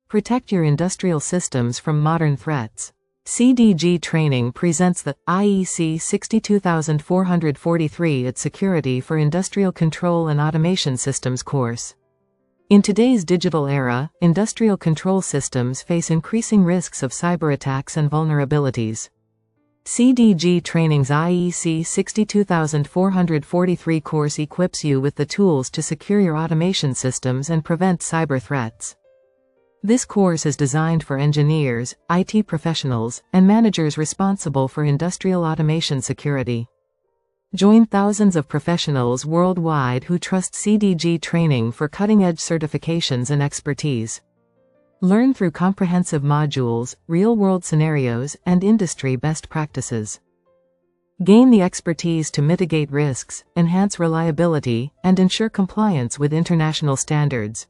Protect your industrial systems from modern threats. CDG Training presents the IEC 62443 at Security for Industrial Control and Automation Systems course. In today's digital era, industrial control systems face increasing risks of cyber attacks and vulnerabilities. CDG Training's IEC 62443 course equips you with the tools to secure your automation systems and prevent cyber threats. This course is designed for engineers, IT professionals, and managers responsible for industrial automation security. Join thousands of professionals worldwide who trust CDG Training for cutting-edge certifications and expertise. Learn through comprehensive modules, real-world scenarios, and industry best practices. Gain the expertise to mitigate risks, enhance reliability, and ensure compliance with international standards.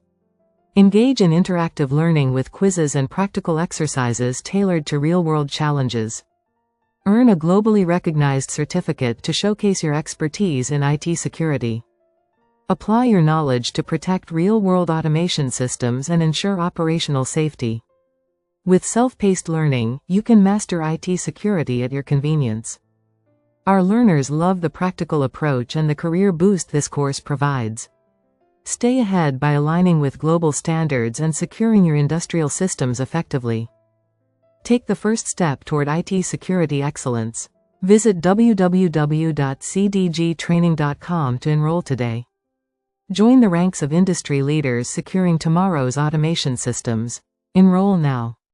Engage in interactive learning with quizzes and practical exercises tailored to real-world challenges. Earn a globally recognized certificate to showcase your expertise in IT security. Apply your knowledge to protect real-world automation systems and ensure operational safety. With self-paced learning, you can master IT security at your convenience. Our learners love the practical approach and the career boost this course provides. Stay ahead by aligning with global standards and securing your industrial systems effectively. Take the first step toward IT security excellence. Visit www.cdgtraining.com to enroll today. Join the ranks of industry leaders securing tomorrow's automation systems. Enroll now.